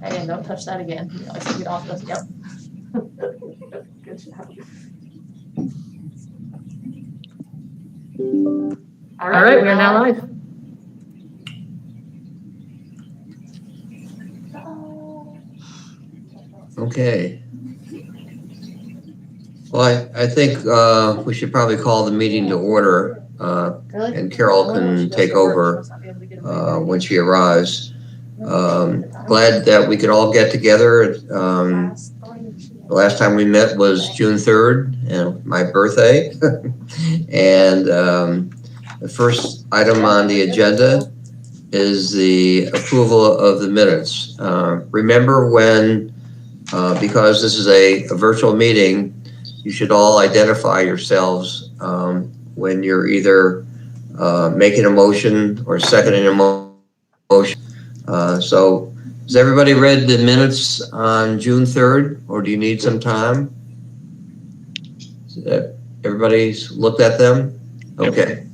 Hey, don't touch that again. You always get off those. Yep. Good job. All right, we are now live. Okay. Well, I think we should probably call the meeting to order, and Carol can take over when she arrives. Glad that we could all get together. The last time we met was June 3rd, and my birthday. And the first item on the agenda is the approval of the minutes. Remember when, because this is a virtual meeting, you should all identify yourselves when you're either making a motion or seconding a motion. So has everybody read the minutes on June 3rd, or do you need some time? Everybody's looked at them? Okay.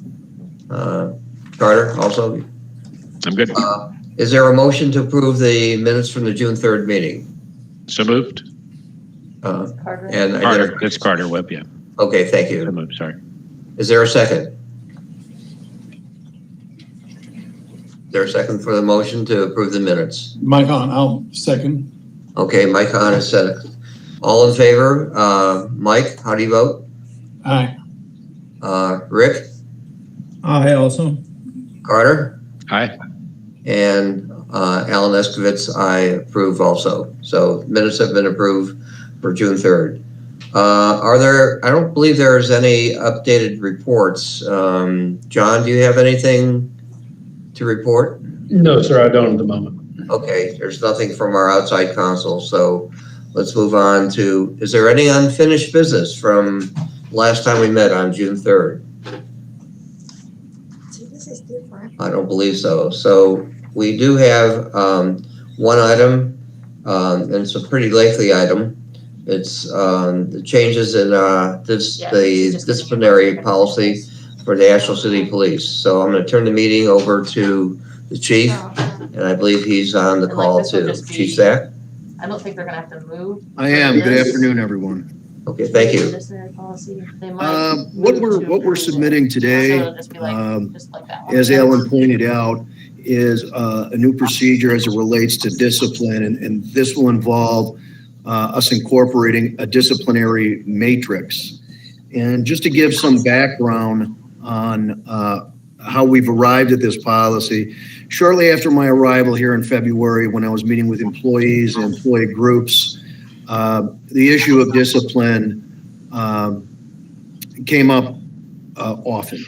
Carter, also? I'm good. Is there a motion to approve the minutes from the June 3rd meeting? So moved. Carter. And Carter, it's Carter Webb, yeah. Okay, thank So you. moved, sorry. Is there a second? Is there a second for the motion to approve the minutes? Mike Hahn, I'll second. Okay, Mike Hahn is second. All in favor? Mike, how do you vote? Aye. Rick? Aye also. Carter? Aye. And Alan Eskovitz, I approve also. So minutes have been approved for June 3rd. I don't believe there's any updated reports. John, do you have anything to report? No, sir, I don't at the moment. Okay, there's nothing from our outside counsel, so let's move on to, is there any unfinished business from last time we met on June 3rd? I don't believe so. So we do have one item, and it's a pretty lengthy item. It's the changes in the disciplinary policy for the Asheville City Police. So I'm going to turn the meeting over to the chief, and I believe he's on the call too. Chief Zach? I don't think they're gonna have to move. I am. Good afternoon, everyone. Okay, thank you. What we're submitting today, as Alan pointed out, is a new procedure as it relates to discipline, and this will involve us incorporating a disciplinary matrix. And just to give some background on how we've arrived at this policy, shortly after my arrival here in February, when I was meeting with employees and employee groups, the issue of discipline came up often.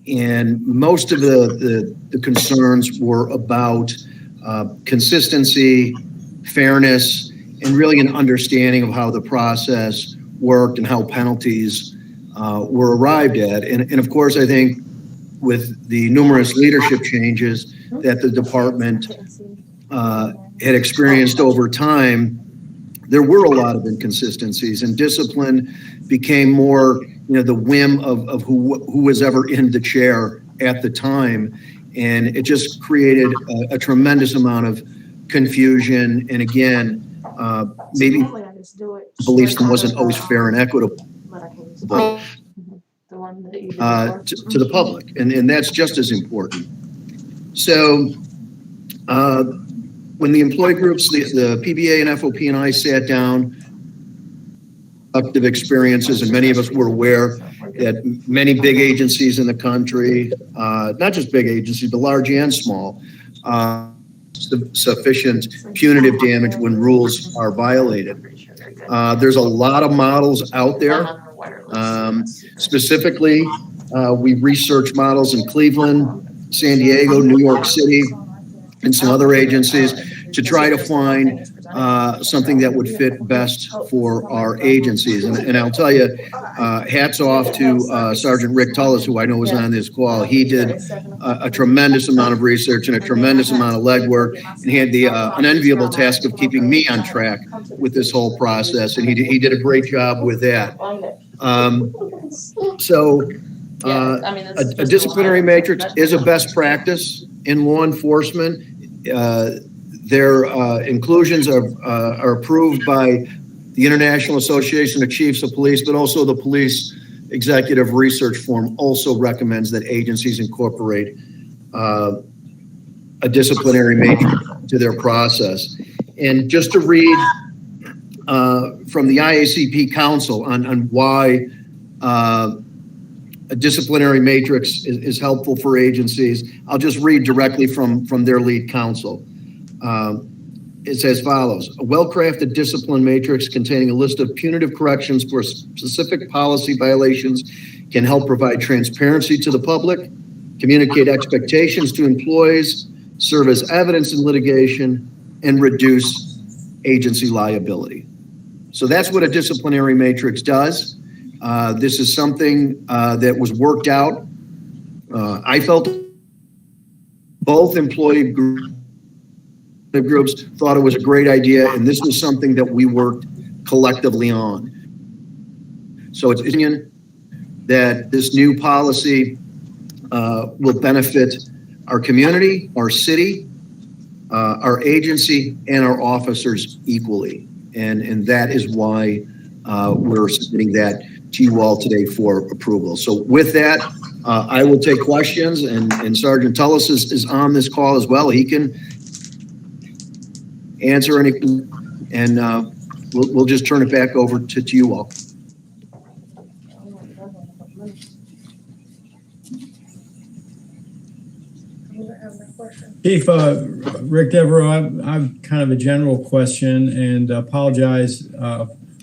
And most of the concerns were about consistency, fairness, and really an understanding of how the process worked and how penalties were arrived at. And of course, I think with the numerous leadership changes that the department had experienced over time, there were a lot of inconsistencies, and discipline became more, the whim of who was ever in the chair at the time. And it just created a tremendous amount of confusion. And again, maybe belief system wasn't always fair and equitable to the public. And that's just as important. So when the employee groups, the PBA and FOP and I sat down, productive experiences, and many of us were aware that many big agencies in the country, not just big agencies, but large and small, sufficient punitive damage when rules are violated. There's a lot of models out there. Specifically, we researched models in Cleveland, San Diego, New York City, and some other agencies to try to find something that would fit best for our agencies. And I'll tell you, hats off to Sergeant Rick Tullis, who I know was on this call. He did a tremendous amount of research and a tremendous amount of legwork, and he had the unenviable task of keeping me on track with this whole process, and he did a great job with that. A disciplinary matrix is a best practice in law enforcement. Their inclusions are approved by the International Association of Chiefs of Police, but also the Police Executive Research Forum also recommends that agencies incorporate a disciplinary matrix to their process. And just to read from the IACP Council on why a disciplinary matrix is helpful for agencies, I'll just read directly from their lead counsel. It's as follows: a well-crafted discipline matrix containing a list of punitive corrections for specific policy violations can help provide transparency to the public, communicate expectations to employees, serve as evidence in litigation, and reduce agency liability. So that's what a disciplinary matrix does. This is something that was worked out. I felt both employee groups thought it was a great idea, and this was something that we worked collectively on. So it's opinion that this new policy will benefit our community, our city, our agency, and our officers equally. And that is why we're submitting that to you all today for approval. So with that, I will take questions, and Sergeant Tullis is on this call as well. He can answer any, and we'll just turn it back over to you all. Chief, Rick Devereaux, I've kind of a general question, and apologize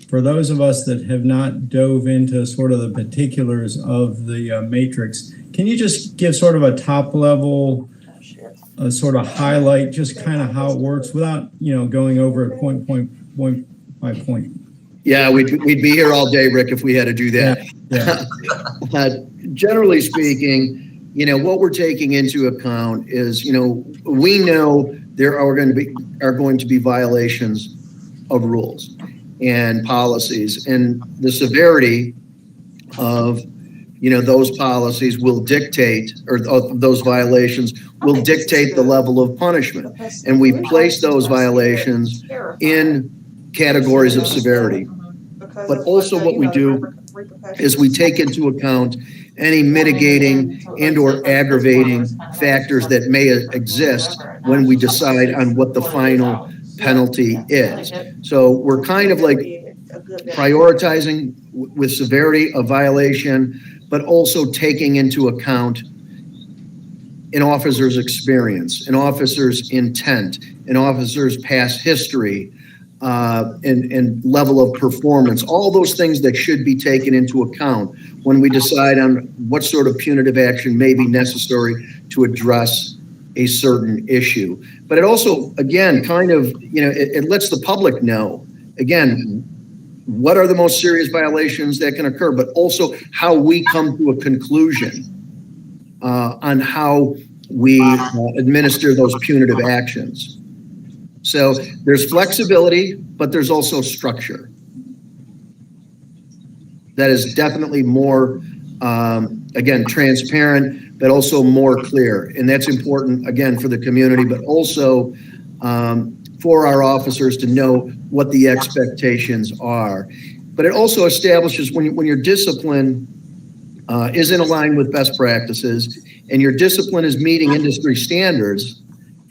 for those of us that have not dove into sort of the particulars of the matrix. Can you just give sort of a top level, sort of highlight just kind of how it works without, going over it point by point? Yeah, we'd be here all day, Rick, if we had to do that. Yeah. Generally speaking, what we're taking into account is, we know there are going to be violations of rules and policies, and the severity of, those policies will dictate, or those violations will dictate the level of punishment. And we place those violations in categories of severity. But also what we do is we take into account any mitigating and or aggravating factors that may exist when we decide on what the final penalty is. So we're kind of like prioritizing with severity of violation, but also taking into account an officer's experience, an officer's intent, an officer's past history, and level of performance, all those things that should be taken into account when we decide on what sort of punitive action may be necessary to address a certain issue. But it also, again, kind of, it lets the public know, again, what are the most serious violations that can occur, but also how we come to a conclusion on how we administer those punitive actions. So there's flexibility, but there's also structure. That is definitely more, again, transparent, but also more clear. And that's important, again, for the community, but also for our officers to know what the expectations are. But it also establishes when your discipline is in line with best practices and your discipline is meeting industry standards,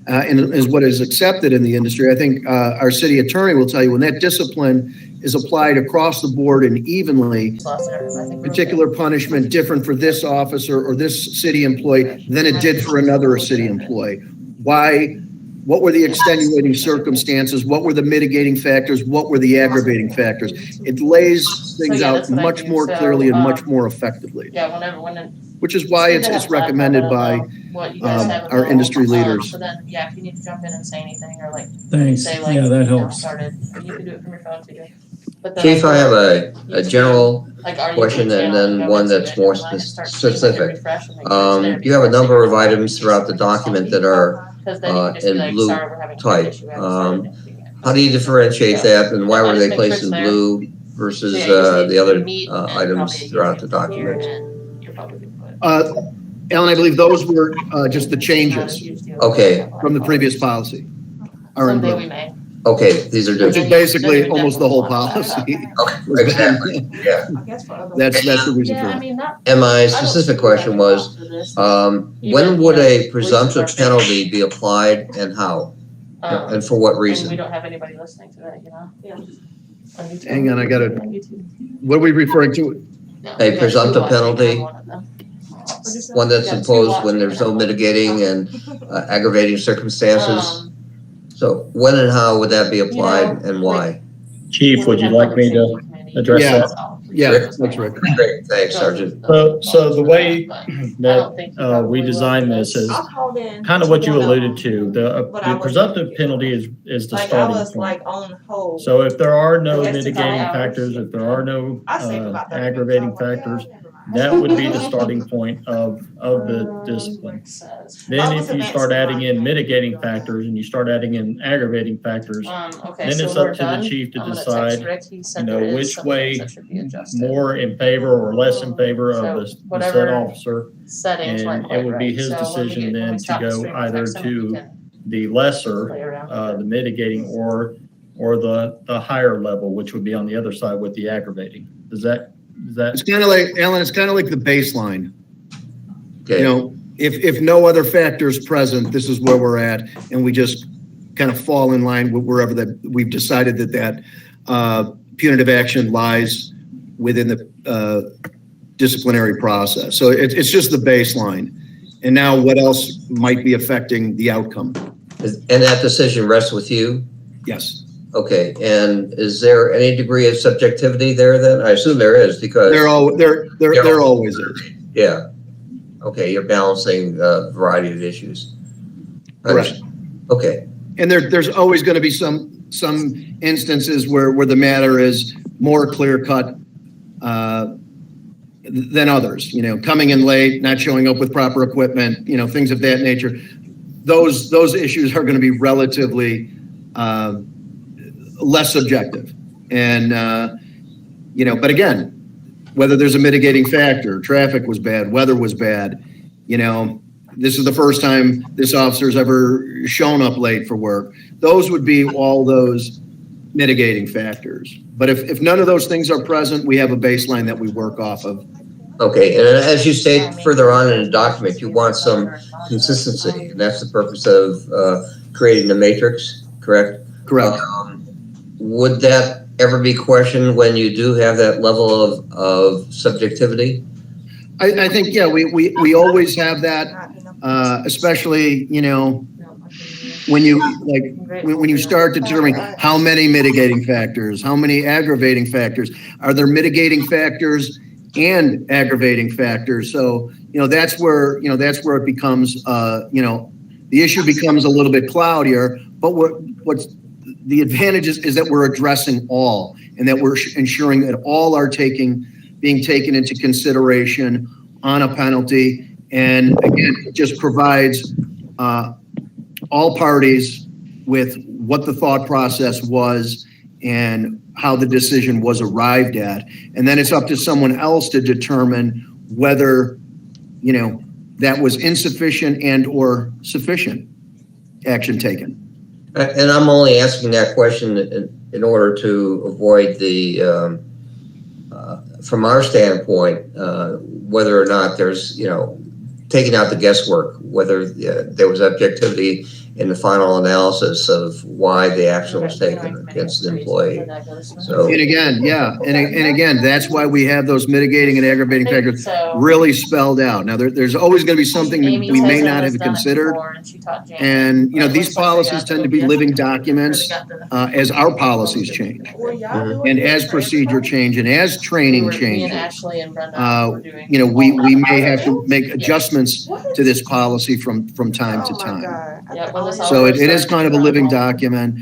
and is what is accepted in the industry. I think our city attorney will tell you when that discipline is applied across the board and evenly, particular punishment different for this officer or this city employee than it did for another city employee. Why? What were the extenuating circumstances? What were the mitigating factors? What were the aggravating factors? It lays things out much more clearly and much more effectively. Yeah, which is why it's recommended by our industry leaders. So then, if you need to jump in and say anything or Thanks. say Yeah, that helps. Started, you can do it from your phone too. But then Chief, I have a general are you question able to and go then one into that's it more and then start specific. refresh and make sure it's there You have a number of before items throughout the document that are 'cause then you can just be in like, blue sorry, we're having a type. issue, we haven't started anything yet. How do you differentiate that, and why Yeah, were just they make placed sure in it's there. blue versus So, yeah, you just need the to other meet and items probably throughout the here document? and you're probably gonna put- Alan, I believe those were just the changes Okay. from the previous policy. are in Someday we blue. may. Okay, these are Which is different. basically almost the whole policy. Okay, exactly, yeah. I guess for other. That's the reason Yeah, for I it. mean, that. And my I don't specific see question that was, for this. when would a presumptive penalty be applied and how? Um, And for what and we reason? don't have anybody listening to that, you know? Yeah. On YouTube. Hang on, I gotta- On YouTube. What are we referring to? No, A we got presumptive two watching, penalty? I'm one of them. One that's Yeah, two imposed when watching there's no and I'm mitigating and aggravating circumstances? Um, So when and how would that be applied and why? Chief, would you like me to address Yeah. that? Yeah, that's Rick. Great, thanks, Sergeant. So the way that we design designed this is kind of what you alluded to. The presumptive penalty is the Like I starting was point. like on hold. So if there are no I guess it's mitigating hours. factors, if there are no I saved about 30 minutes. aggravating I was like, factors, yeah, never mind. that would be the starting point of the discipline. Then if you start adding in mitigating factors and you start adding in aggravating factors, Okay, then so it's we're up to the done. chief to I'm gonna decide, text Rick. He said you know, there is which some way things that should be adjusted. more in favor or less in favor of the said whatever officer. Settings and weren't it quite would be right. his So when we decision get- when then we to stop the go stream, I'll either text him, to we can the lesser, play around with the it. mitigating or the higher level, which would be on the other side with the aggravating. Is that It's kind of like, Alan, it's kind of like the baseline. You Okay, know, if no other factors present, this is where we're at, and we just kind of fall in line with wherever that, we've decided that punitive action lies within the disciplinary process. So it's just the baseline. And now what else might be affecting the outcome? and that decision rests with you? Yes, Okay, and is there any degree of subjectivity there then? I assume there is because, there always is. yeah. Okay, you're balancing a variety of issues. Correct. Okay, And there's always going to be some instances where the matter is more clear-cut than others, you know, coming in late, not showing up with proper equipment, you know, things of that nature. Those issues are going to be relatively less subjective. And, you know, but again, whether there's a mitigating factor, traffic was bad, weather was bad, you know, this is the first time this officer's ever shown up late for work. Those would be all those mitigating factors. But if none of those things are present, we have a baseline that we work off of. okay, and as you state further on in the document, you want some consistency, and that's the purpose of creating the matrix, correct? Correct. Would that ever be questioned when you do have that level of subjectivity? I think, yeah, we always have that, especially, you know, when you, like, when you start determining how many mitigating factors, how many aggravating factors, are there mitigating factors and aggravating factors? So, you know, that's where it becomes, you know, the issue becomes a little bit cloudier, but what's the advantage is that we're addressing all, and that we're ensuring that all are being taken into consideration on a penalty. And again, it just provides all parties with what the thought process was and how the decision was arrived at. And then it's up to someone else to determine whether, you know, that was insufficient and or sufficient action taken. And I'm only asking that question in order to avoid the, from our standpoint, whether or not there's, you know, taking out the guesswork, whether there was objectivity in the final analysis of why the action was taken against the employee. So, And again, yeah, and again, that's why we have those mitigating and aggravating factors really spelled out. Now, there's always going to be something that we may not have considered. And, you know, these policies tend to be living documents as our policies change. And as procedure change and as training changes, you know, we may have to make adjustments to this policy from time to time. So it is kind of a living document.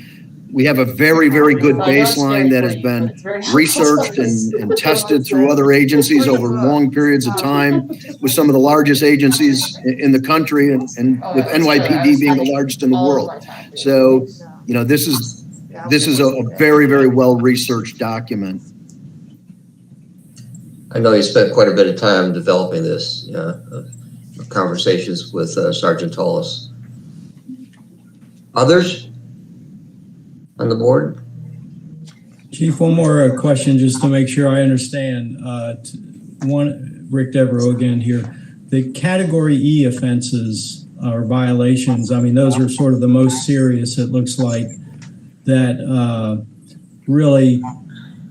We have a very, very good baseline that has been researched and tested through other agencies over long periods of time, with some of the largest agencies in the country, and with NYPD being the largest in the world. So, you know, this is a very, very well-researched document. I know you spent quite a bit of time developing this, conversations with Sergeant Tullis. Others? on the board? Chief, one more question just to make sure I understand. Rick Devereaux again here. The category E offenses or violations, I mean, those are sort of the most serious, it looks like, that really,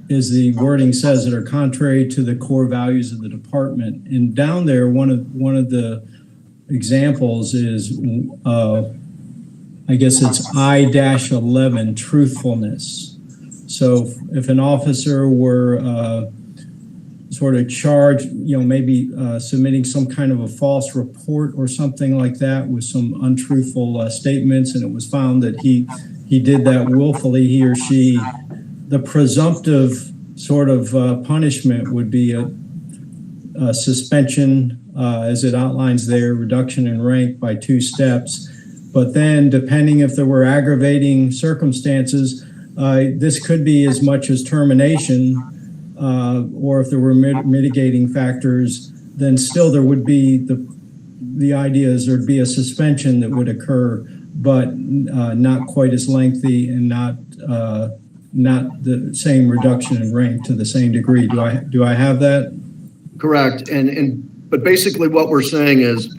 as the wording says, that are contrary to the core values of the department. And down there, one of the examples is, I guess it's I-11, truthfulness. So if an officer were sort of charged, maybe submitting some kind of a false report or something like that with some untruthful statements, and it was found that he did that willfully, he or she, the presumptive sort of punishment would be a suspension, as it outlines there, reduction in rank by 2 steps. But then, depending if there were aggravating circumstances, this could be as much as termination, or if there were mitigating factors, then still there would be the idea is there'd be a suspension that would occur, but not quite as lengthy and not the same reduction in rank to the same degree. Do I have that? Correct. But basically what we're saying is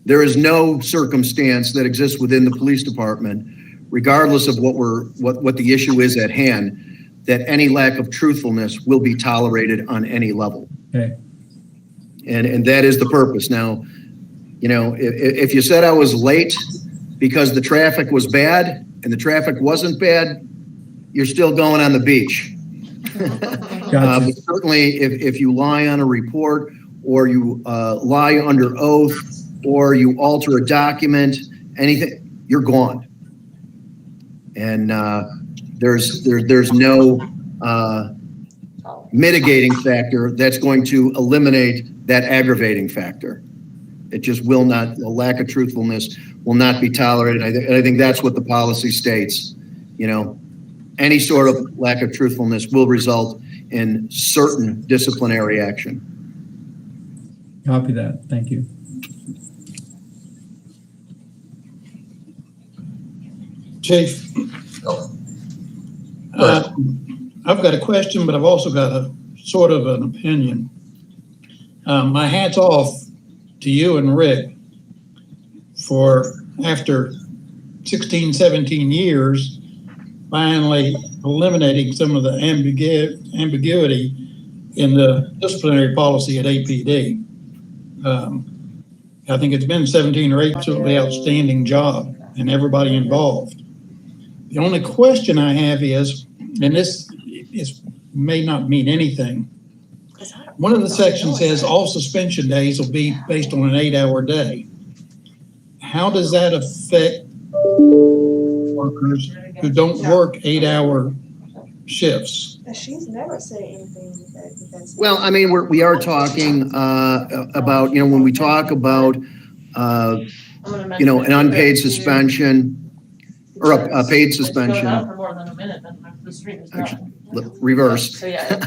there is no circumstance that exists within the police department, regardless of what the issue is at hand, that any lack of truthfulness will be tolerated on any level. Okay. And that is the purpose. Now, if you said I was late because the traffic was bad and the traffic wasn't bad, you're still going on the beach. Gotcha. But certainly if you lie on a report or you lie under oath or you alter a document, anything, you're gone. And there's no mitigating factor that's going to eliminate that aggravating factor. It just will not, a lack of truthfulness will not be tolerated. I think that's what the policy states. Any sort of lack of truthfulness will result in certain disciplinary action. Copy that. Thank you. Chief, Go ahead. I've got a question, but I've also got a sort of an opinion. My hat's off to you and Rick for, after 16, 17 years, finally eliminating some of the ambiguity in the disciplinary policy at APD. I think it's been 17 or 18, absolutely outstanding job, and everybody involved. The only question I have is, and this may not mean anything, one of the sections says all suspension days will be based on an 8-hour day. How does that affect workers who don't work 8-hour shifts? She's never said anything that's. Well, I mean, we are talking about, when we talk about, an unpaid suspension or a paid suspension. For more than a minute, then the stream is done. Reverse. So, yeah.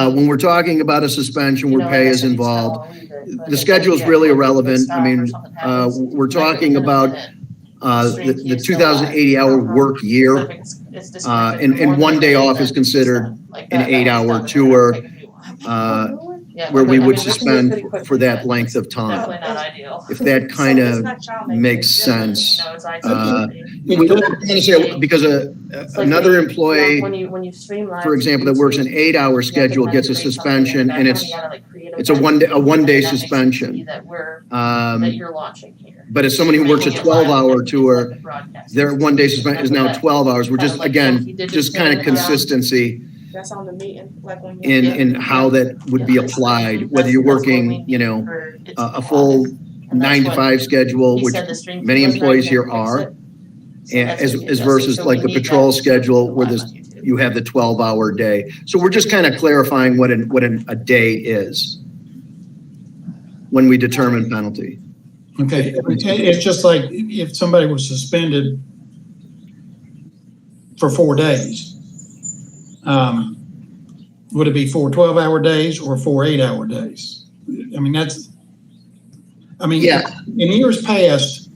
When we're talking about a suspension where pay is involved, the schedule is really irrelevant. I mean, we're talking about the 2,080-hour work year, and 1 day off is considered an 8-hour tour, where we would suspend for that length of time. Definitely not ideal. If that kind of makes sense. We don't want to say, because another employee, when you streamline, for example, that works an 8-hour schedule gets a suspension, and it's a one day suspension. That you're launching here. But as someone who works a 12-hour tour, their 1 day suspension is now 12 hours. We're just, again, just kind of consistency That's on the meeting, like when in how that would be applied, whether you're working, a full 9 to 5 schedule, which many employees here are, and as versus like the patrol schedule where you have the 12-hour day. So we're just kind of clarifying what a day is when we determine penalty. Okay, it's just like if somebody was suspended for 4 days. Would it be 4 12-hour days or 4 8-hour days? I mean, Yeah. in years past,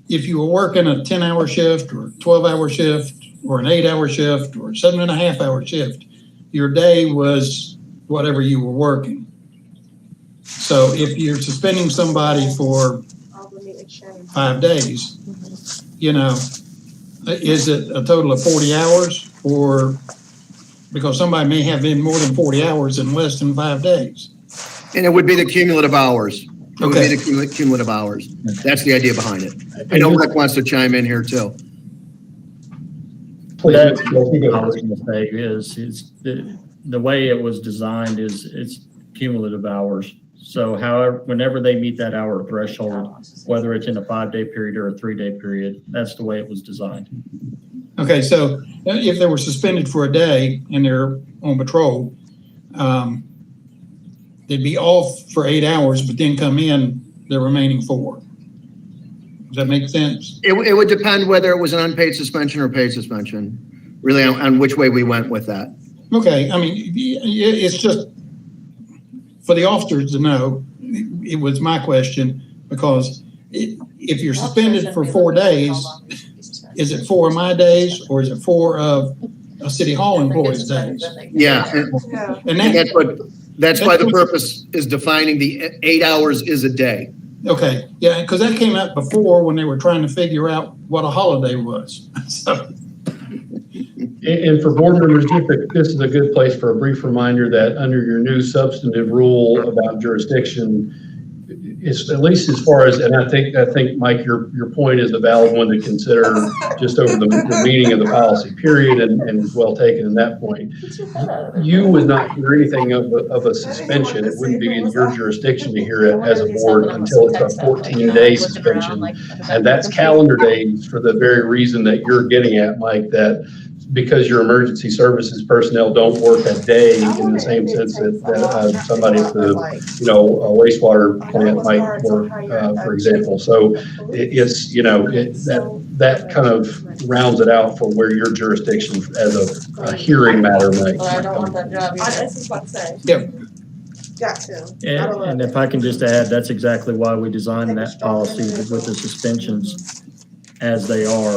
if you were working a 10-hour shift or 12-hour shift or an 8-hour shift or 7.5-hour shift, your day was whatever you were working. So if you're suspending somebody for All the meeting changed. 5 days, you know, is it a total of 40 hours? Or because somebody may have been more than 40 hours in less than 5 days? And it would be the cumulative hours. It would Okay. be the cumulative hours. That's the idea behind it. I know Rick wants to chime in here too. That's what I was gonna say is the way it was designed is it's cumulative hours. So however, whenever they meet that hour threshold, whether it's in a 5-day period or a 3-day period, that's the way it was designed. Okay, so if they were suspended for a day and they're on patrol, they'd be off for 8 hours, but then come in the remaining 4. Does that make sense? It would depend whether it was an unpaid suspension or paid suspension, really on which way we went with that. Okay, I mean, it's just for the officers to know, it was my question, because if you're suspended for 4 days, is it 4 of my days or is it 4 of a city hall employee's days? Yeah, Yeah. And and that, that's why the purpose is defining the 8 hours is a day. okay, yeah, because that came up before when they were trying to figure out what a holiday was. So, And for board members, this is a good place for a brief reminder that under your new substantive rule about jurisdiction, it's at least as far as, and I think, Mike, your point is a valid one to consider just over the meaning of the policy period and well taken in that point. You would not hear anything of a suspension. It wouldn't be in your jurisdiction to hear it as a board until it's a 14-day suspension. And that's calendar days for the very reason that you're getting at, Mike, that because your emergency services personnel don't work a day in the same sense that somebody at the, a wastewater plant might work, for example. So it's, that kind of rounds it out for where your jurisdiction as a hearing matter might. I don't want that job either. That's just what I'm saying. Yeah. Got to. And if I can just add, that's exactly why we designed that policy with the suspensions as they are,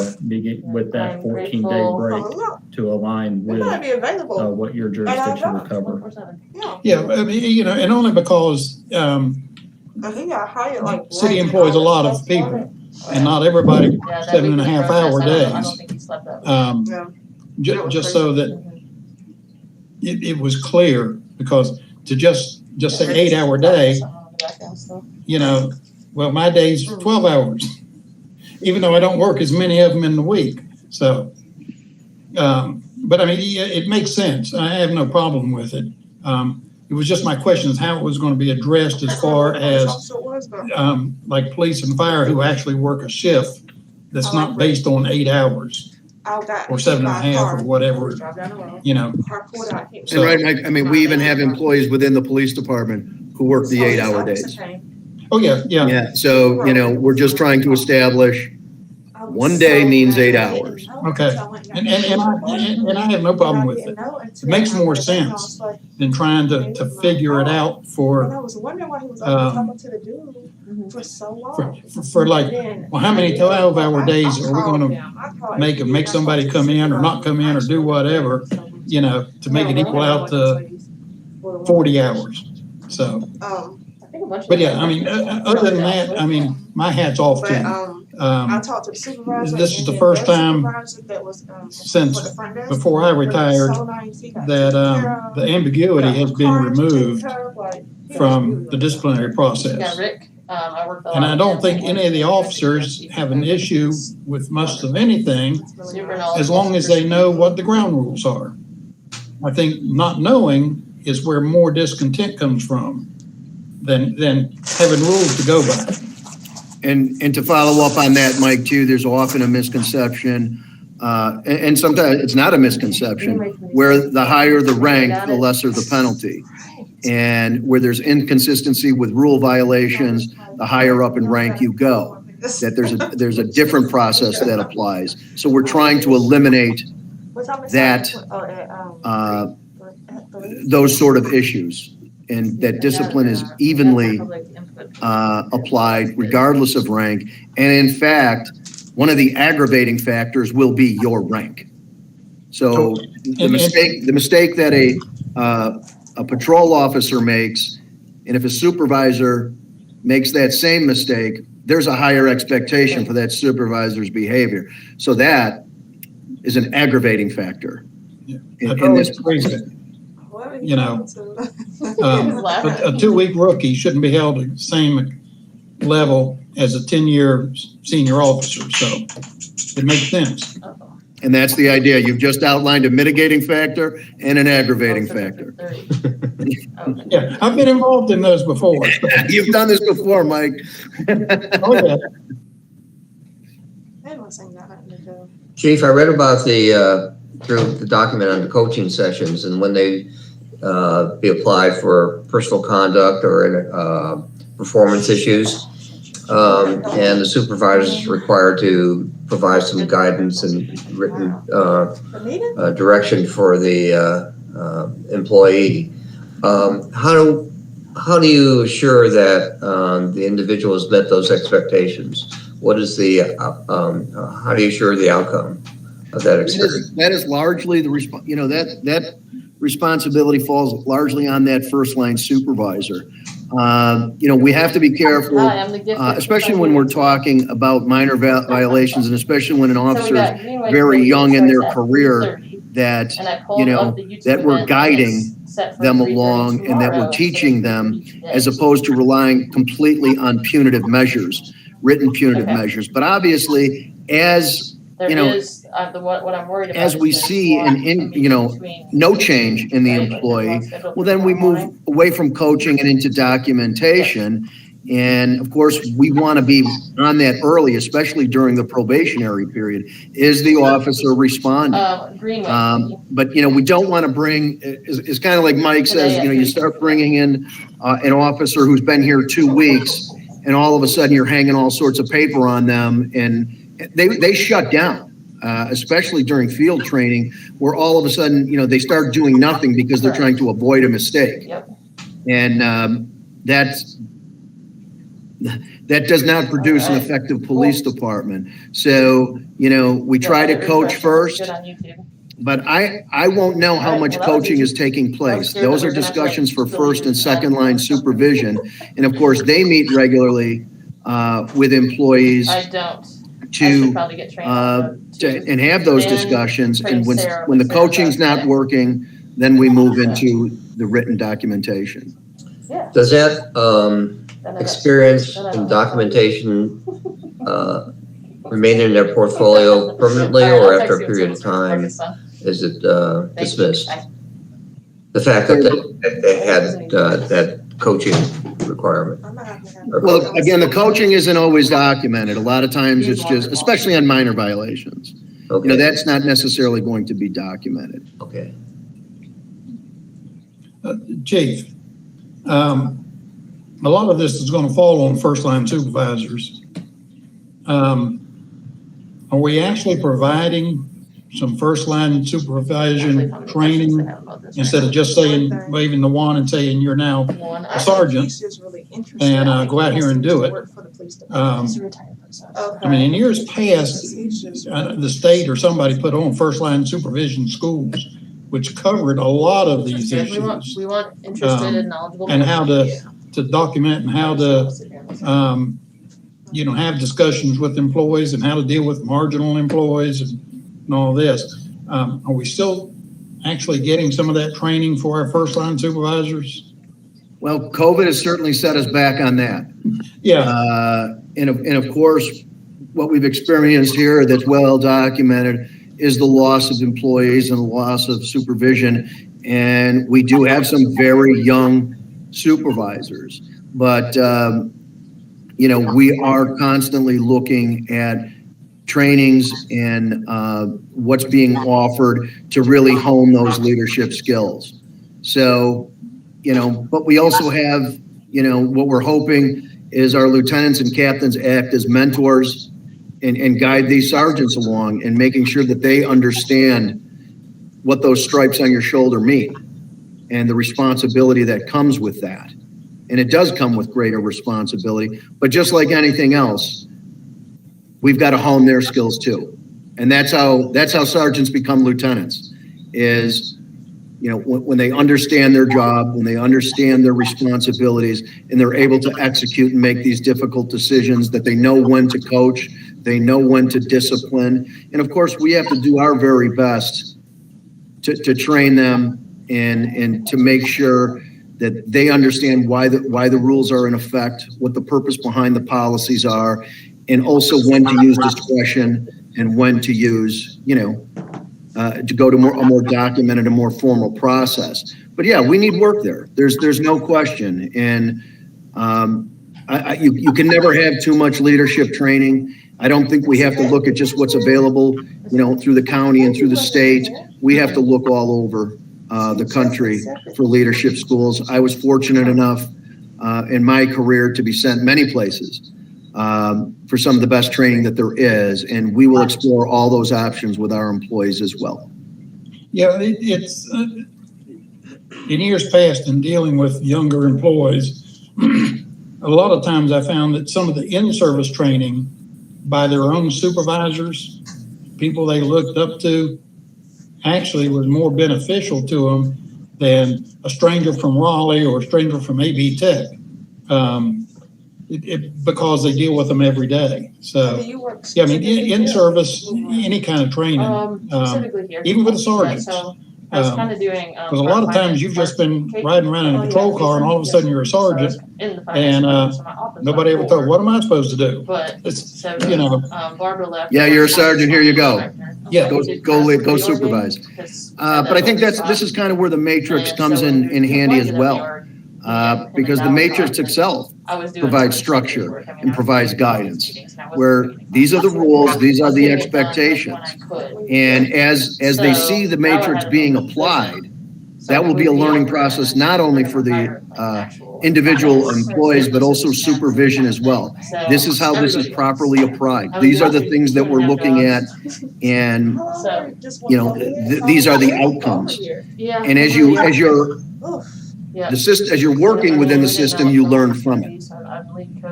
with that I'm 14-day grateful. break Oh, look, to align we with might be available. what your jurisdiction will cover. 24/7. Yeah. yeah, I mean, and only because And he got hired like. city right employs a now. lot of people, and not everybody Yeah, that 7.5 hour weekly protest, I days. don't think he slept that Yeah. Just so that it was clear, because to just say 8-hour day, well, my day's 12 hours, even though I don't work as many of them in the week. So, but I mean, it makes sense. I have no problem with it. It was just my question is how it was going to be addressed as far as like police and fire who actually work a shift that's not based on 8 hours or 7.5 or whatever, And right, Mike, I mean, we even have employees within the police department who work the 8-hour days. Oh, yeah. Yeah, so, we're just trying to establish one day means 8 hours. Okay. And I have no problem with it. It makes more sense than trying to figure it out for, I was wondering why he was talking to the dude for so long. for like, well, how many 12-hour days are we going to make somebody come in or not come in or do whatever, to make it equal out to 40 hours. So, but yeah, I mean, other than that, I mean, my hat's off to you. I talked to the supervisor. This is the first time since before I retired that the ambiguity has been removed from the disciplinary Yeah, process. Rick, I worked. And I don't think any of the officers have an issue with much of anything as long as they know what the ground rules are. I think not knowing is where more discontent comes from than having rules to go by. And to follow up on that, Mike, too, there's often a misconception, and sometimes it's not a misconception, where the higher the rank, the lesser the penalty. And where there's inconsistency with rule violations, the higher up in rank you go, that there's a different process that applies. So we're trying to eliminate those sort of issues, and that discipline is evenly applied regardless of rank. And in fact, one of the aggravating factors will be your rank. So the mistake that a patrol officer makes, and if a supervisor makes that same mistake, there's a higher expectation for that supervisor's behavior. So that is an aggravating factor. In this. You know, a 2-week rookie shouldn't be held at the same level as a 10-year senior officer. So it makes sense. And that's the idea. You've just outlined a mitigating factor and an aggravating factor. Yeah, I've been involved in those before. You've done this before, Mike. Oh, yeah. Chief, I read about through the document on the coaching sessions and when they be applied for personal conduct or performance issues. And the supervisor is required to provide some guidance and written direction for the employee. How do you assure that the individual has met those expectations? What is how do you assure the outcome of that experience? That is largely that responsibility falls largely on that first line supervisor. We have to be careful, especially when we're talking about minor violations, and especially when an officer is very young in their career, that we're guiding them along and that we're teaching them, as opposed to relying completely on punitive measures, written punitive measures. But obviously, as what I'm worried about as we see no change in the employee, well, then we move away from coaching and into documentation. And of course, we want to be on that early, especially during the probationary period. Is the officer responding? But we don't want to bring. It's kind of like Mike says. You start bringing in an officer who's been here 2 weeks, and all of a sudden you're hanging all sorts of paper on them, and they shut down. Especially during field training, where all of a sudden, they start doing nothing because they're trying to avoid a mistake. Yep. And that does not produce an effective police department. So, we try to coach first, but I won't know how much coaching is taking place. Those are discussions for first and second line supervision. And of course, they meet regularly with employees. I don't. To and have those discussions, and when the coaching's not working, then we move into the written documentation. Does that experience and documentation remain in their portfolio permanently, or after a period of time is it dismissed? The fact that they had that coaching requirement. Well, again, the coaching isn't always documented. A lot of times it's just, especially on minor violations. Okay. That's not necessarily going to be documented. Okay. Chief, a lot of this is going to fall on first line supervisors. Are we actually providing some first line supervision training instead of just waving the wand and saying you're now a sergeant and go out here and do it? In years past, the state or somebody put on first line supervision schools, which covered a lot of these issues. We want interested and knowledgeable and how to document and how to have discussions with employees and how to deal with marginal employees and all this. Are we still actually getting some of that training for our first line supervisors? Well, COVID has certainly set us back on that. Yeah. And of course, what we've experienced here that's well documented is the loss of employees and the loss of supervision. And we do have some very young supervisors, but we are constantly looking at trainings and what's being offered to really hone those leadership skills. So, but we also have, what we're hoping is our lieutenants and captains act as mentors and guide these sergeants along, and making sure that they understand what those stripes on your shoulder mean and the responsibility that comes with that. And it does come with greater responsibility, but just like anything else, we've got to hone their skills too. And that's how sergeants become lieutenants, is, when they understand their job, when they understand their responsibilities, and they're able to execute and make these difficult decisions, that they know when to coach, they know when to discipline. And of course, we have to do our very best to train them and to make sure that they understand why the rules are in effect, what the purpose behind the policies are, and also when to use discretion and when to use, to go to a more documented, a more formal process. But yeah, we need work there. There's no question. And you can never have too much leadership training. I don't think we have to look at just what's available, through the county and through the state. We have to look all over the country for leadership schools. I was fortunate enough in my career to be sent many places for some of the best training that there is, and we will explore all those options with our employees as well. Yeah, it's in years past in dealing with younger employees, a lot of times I found that some of the in-service training by their own supervisors, people they looked up to, actually was more beneficial to them than a stranger from Raleigh or a stranger from AB Tech. Because they deal with them every day. So, yeah, I mean, in service, any kind of training, Specifically here. even with the sergeants. So I was kind of doing. Because a lot of times you've just been riding around in a patrol car and all of a sudden you're a sergeant, and nobody ever thought, what am I supposed to do? But It's, Barbara left. Yeah, you're a sergeant, here you go. Yeah. Go supervise. But I think this is kind of where the matrix comes in handy as well. Because the matrix itself provides structure and provides guidance, where these are the rules, these are the expectations. And as they see the matrix being applied, that will be a learning process, not only for the individual employees, but also supervision as well. This is how this is properly applied. These are the things that we're looking at, and these are the outcomes. And as you're working within the system, you learn from it.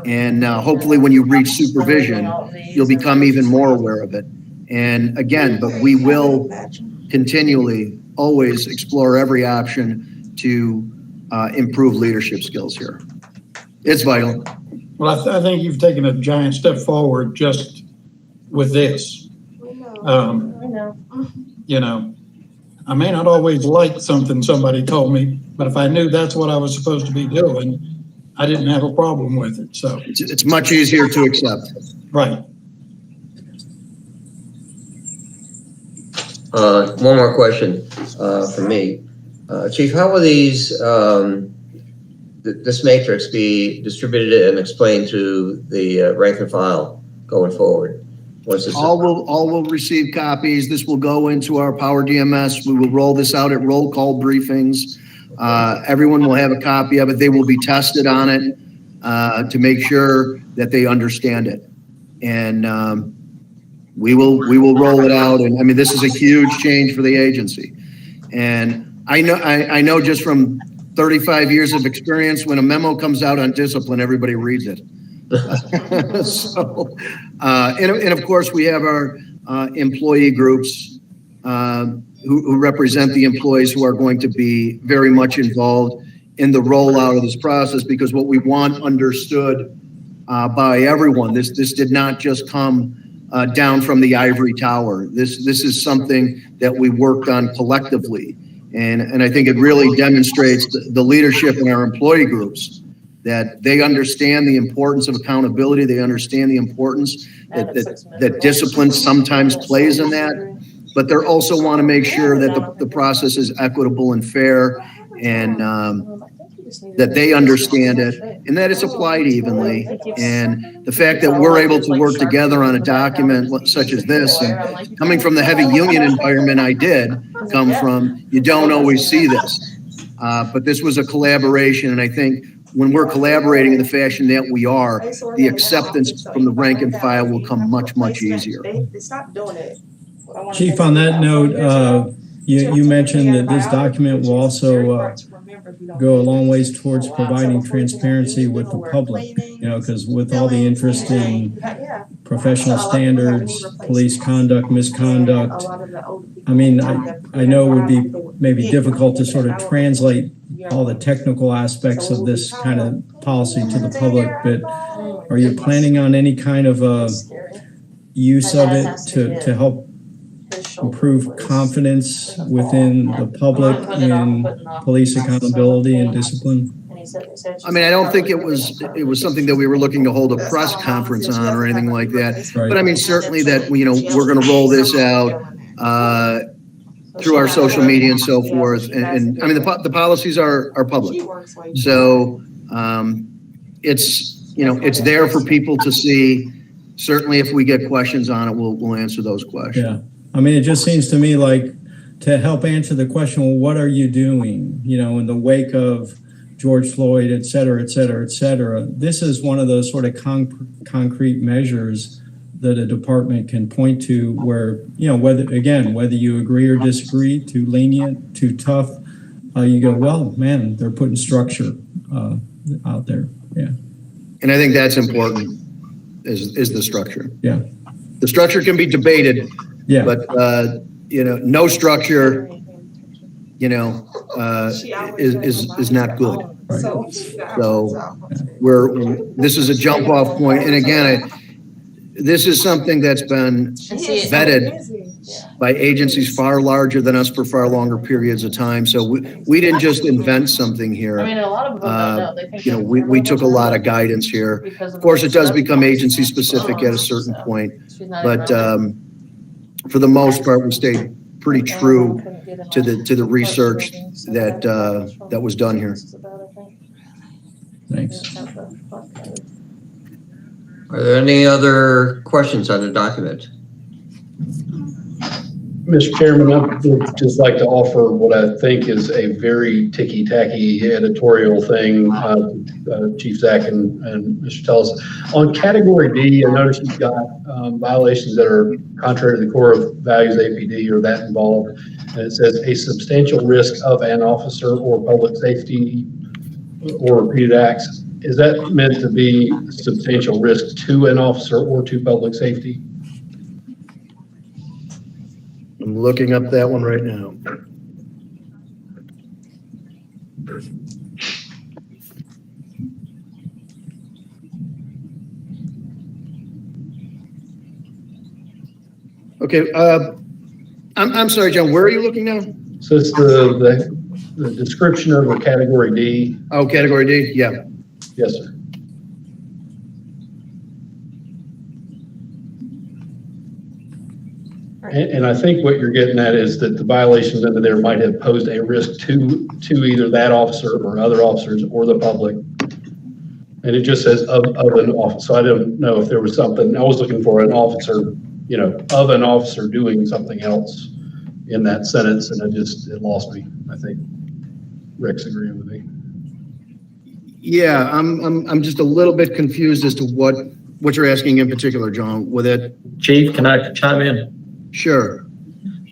And hopefully when you reach supervision, you'll become even more aware of it. And again, but we will continually always explore every option to improve leadership skills here. It's vital. Well, I think you've taken a giant step forward just with this. I know. I may not always like something somebody told me, but if I knew that's what I was supposed to be doing, I didn't have a problem with it. So it's much easier to accept. Right. One more question from me. Chief, how will this matrix be distributed and explained to the rank and file going forward? All will receive copies. This will go into our Power DMS. We will roll this out at roll call briefings. Everyone will have a copy of it. They will be tested on it to make sure that they understand it. And we will roll it out. And I mean, this is a huge change for the agency. And I know just from 35 years of experience, when a memo comes out on discipline, everybody reads it. So, and of course, we have our employee groups who represent the employees who are going to be very much involved in the rollout of this process, because what we want understood by everyone, this did not just come down from the ivory tower. This is something that we worked on collectively. And I think it really demonstrates the leadership in our employee groups, that they understand the importance of accountability. They understand the importance that discipline sometimes plays in that, but they also want to make sure that the process is equitable and fair, and that they understand it and that it's applied evenly. And the fact that we're able to work together on a document such as this, and coming from the heavy union environment I did come from, you don't always see this. But this was a collaboration, and I think when we're collaborating in the fashion that we are, the acceptance from the rank and file will come much, much easier. They stopped doing it. Chief, on that note, you mentioned that this document will also go a long ways towards providing transparency with the public, because with all the interest in professional So a lot of people have knee standards, replacements. police conduct, And misconduct. a lot of the older people I mean, have I know it would be maybe Yeah. difficult to sort of translate all the technical aspects of this kind of policy to the public, but are you planning on any kind of use of it to help improve confidence within the public in police accountability and discipline? I mean, I don't think it was something that we were looking to hold a press conference on or anything like that. But I mean, certainly that, you know, we're going to roll this out through our social media and so forth. And I mean, the policies are public. So it's, you know, it's there for people to see. Certainly, if we get questions on it, we'll answer those questions. Yeah. I mean, it just seems to me like to help answer the question, well, what are you doing, you know, in the wake of George Floyd, et cetera, et cetera, et cetera. This is one of those sort of concrete measures that a department can point to where, you know, whether you agree or disagree, too lenient, too tough, you go, well, man, they're putting structure out there. Yeah. And I think that's important is the structure. Yeah. The structure can be debated, Yeah. but, you know, no structure, you know, is not good. Right. So this is a jump off point. And again, this is something that's been vetted by agencies far larger than us for far longer periods of time. So we didn't just invent something here. I mean, a lot of them don't know. They think You know, we took a lot of guidance here. Of course, it does become agency specific at a certain point, but for the most part, we stayed pretty true to the research that was done here. Thanks. Are there any other questions on the document? Mr. Chairman, I would just like to offer what I think is a very ticky-tacky editorial thing, Chief Zach and Mr. Tellis. On Category D, I noticed you've got violations that are contrary to the core values of APD or that involved. And it says a substantial risk of an officer or public safety or repeated acts. Is that meant to be substantial risk to an officer or to public safety? I'm looking up that one right now. Okay, I'm sorry, John, where are you looking now? So it's the description of a Category D. Oh, Category D, yeah. Yes, sir. And I think what you're getting at is that the violations under there might have posed a risk to either that officer or other officers or the public. And it just says of an officer. So I don't know if there was something, I was looking for an officer, you know, of an officer doing something else in that sentence, and it lost me. I think Rick's agreeing with me. Yeah, I'm just a little bit confused as to what you're asking in particular, John, with it. Chief, can I chime in? Sure.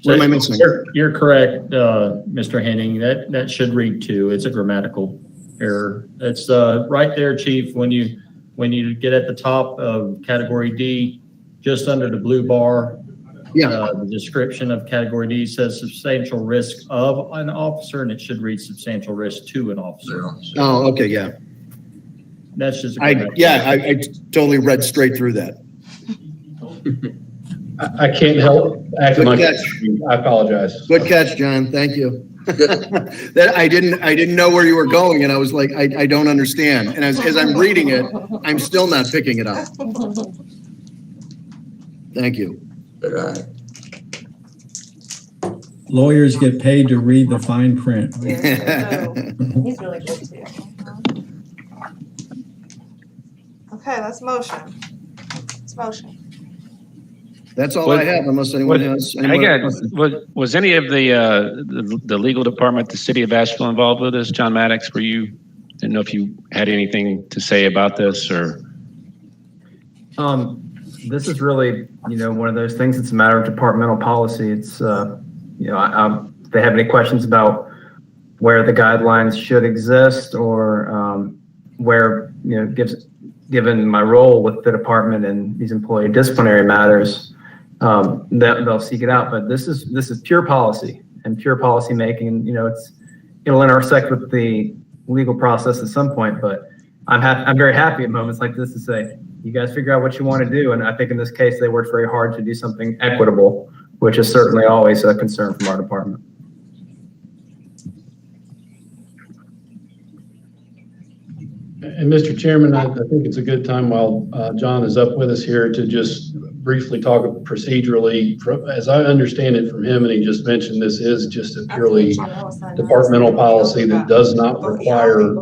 What am I missing? You're correct, Mr. Henning. That should read 2. It's a grammatical error. It's right there, Chief, when you get at the top of Category D, just under the blue bar. Yeah. The description of Category D says substantial risk of an officer, and it should read substantial risk to an officer. Oh, okay, yeah. That's just. I totally read straight through that. I can't help acting Good like catch. I apologize. Good catch, John. Thank you. That I didn't know where you were going, and I was like, I don't understand. And as I'm reading it, I'm still not picking it up. Thank you. But, Lawyers get paid to read the fine print. He's really good too. Okay, let's motion. Let's motion. That's all I have, unless anyone has. Was any of the legal department, the city of Asheville, involved with this? John Maddox, were you? Didn't know if you had anything to say about this or. This is really, one of those things. It's a matter of departmental policy. It's, if they have any questions about where the guidelines should exist or where, gives given my role with the department and these employee disciplinary matters, that they'll seek it out. But this is pure policy and pure policy making. And, it'll intersect with the legal process at some point, but I'm very happy at moments like this to say, you guys figure out what you want to do. And I think in this case, they worked very hard to do something equitable, which is certainly always a concern from our department. And Mr. Chairman, I think it's a good time while John is up with us here to just briefly talk procedurally. As I understand it from him, and he just mentioned this is just a purely departmental policy that does not require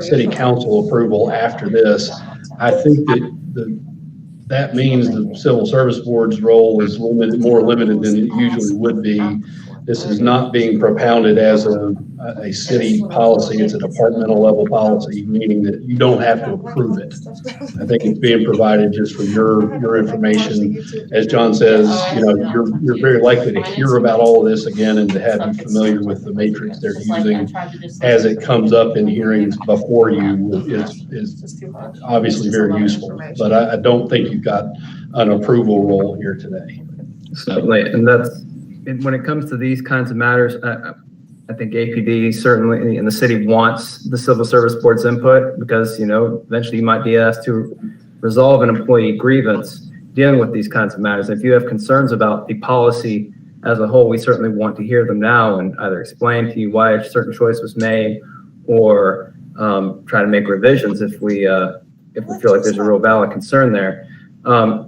city council approval after this. I think that means the Civil Service Board's role is more limited than it usually would be. This is not being propounded as a city policy. It's a departmental level policy, meaning that you don't have to approve it. I think it's being provided just for your information. As John says, you're very likely to hear about all of this again and to have you familiar with the matrix they're using as it comes up in hearings before you is obviously very useful. But I don't think you've got an approval role here today. Certainly, and when it comes to these kinds of matters, I think APD certainly and the city wants the Civil Service Board's input because, eventually you might be asked to resolve an employee grievance dealing with these kinds of matters. If you have concerns about the policy as a whole, we certainly want to hear them now and either explain to you why a certain choice was made or try to make revisions if we feel like there's a real valid concern there.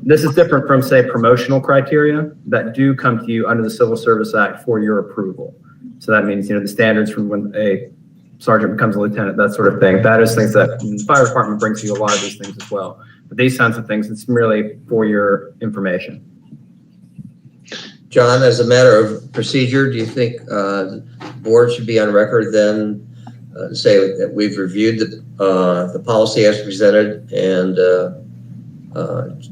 This is different from, say, promotional criteria that do come to you under the Civil Service Act for your approval. So that means, the standards from when a sergeant becomes a lieutenant, that sort of thing. That is things that the fire department brings you a lot of these things as well. But these kinds of things, it's merely for your information. John, as a matter of procedure, do you think the board should be on record then say that we've reviewed the policy as presented and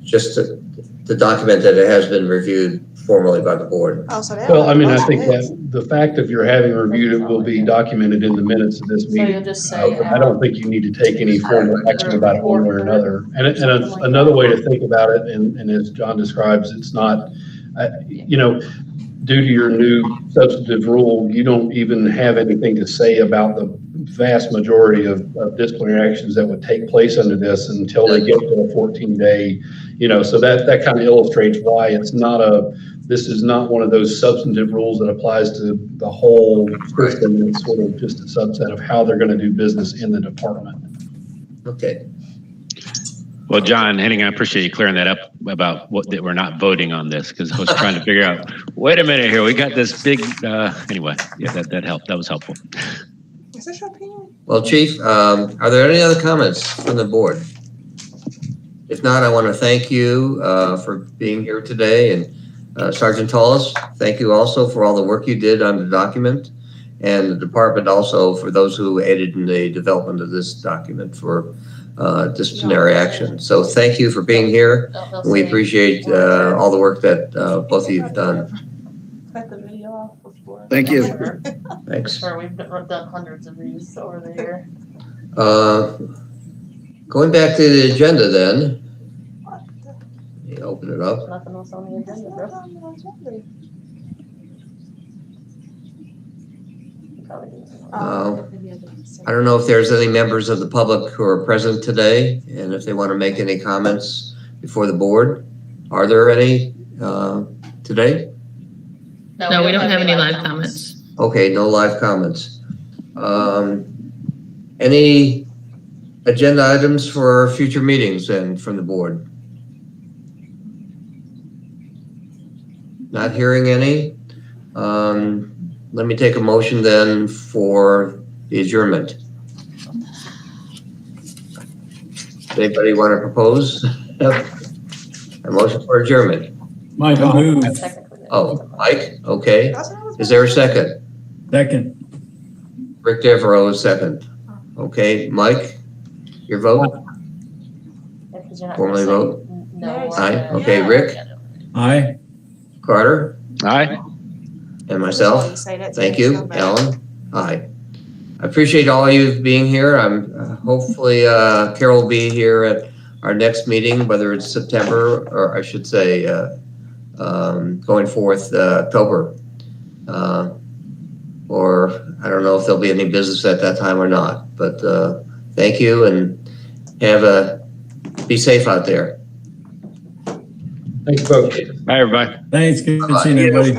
just to document that it has been reviewed formally by the board? Well, I mean, I think that the fact of your having reviewed it will be documented in the minutes of this So you'll meeting. just say. I don't think you need to take any formal action about it one way or another. And another way to think about it, and as John describes, it's not, due to your new substantive rule, you don't even have anything to say about the vast majority of disciplinary actions that would take place under this until they get to a 14-day, so that kind of illustrates why this is not one of those substantive rules that applies to the whole system. It's sort of just a subset of how they're going to do business in the department. Okay. Well, John Henning, I appreciate you clearing that up about that we're not voting on this because I was trying to figure out, wait a minute here, we got this big, anyway, yeah, that helped. That was helpful. Is this your opinion? Well, Chief, are there any other comments from the board? If not, I want to thank you for being here today. And Sergeant Tullis, thank you also for all the work you did on the document, and the department also for those who aided in the development of this document for disciplinary action. So thank you for being here. We appreciate all the work that both of you have done. Cut the video off before. Thank you. Thanks. Sure, we've done hundreds of these over the year. Going back to the agenda then. Let me open it up. Nothing else on the agenda, bro. I don't know if there's any members of the public who are present today and if they want to make any comments before the board. Are there any today? No, we don't have any live comments. Okay, no live comments. Any agenda items for future meetings then from the board? Not hearing any. Let me take a motion then for the adjournment. Anybody want to propose a motion for adjournment? Mike, I'll move. Oh, Mike, okay. Is there a second? Second. Rick Devereaux is second. Okay, Mike, your vote? Formally vote? No. Aye, okay, Rick, Aye. Carter, Aye. and myself. Thank you, Alan. Aye. I appreciate all of you being here. I'm hopefully Carol will be here at our next meeting, whether it's September, or I should say, going forth, October. Or I don't know if there'll be any business at that time or not, but thank you and be safe out there. Thanks, folks. Bye, everybody. Thanks, good seeing everybody.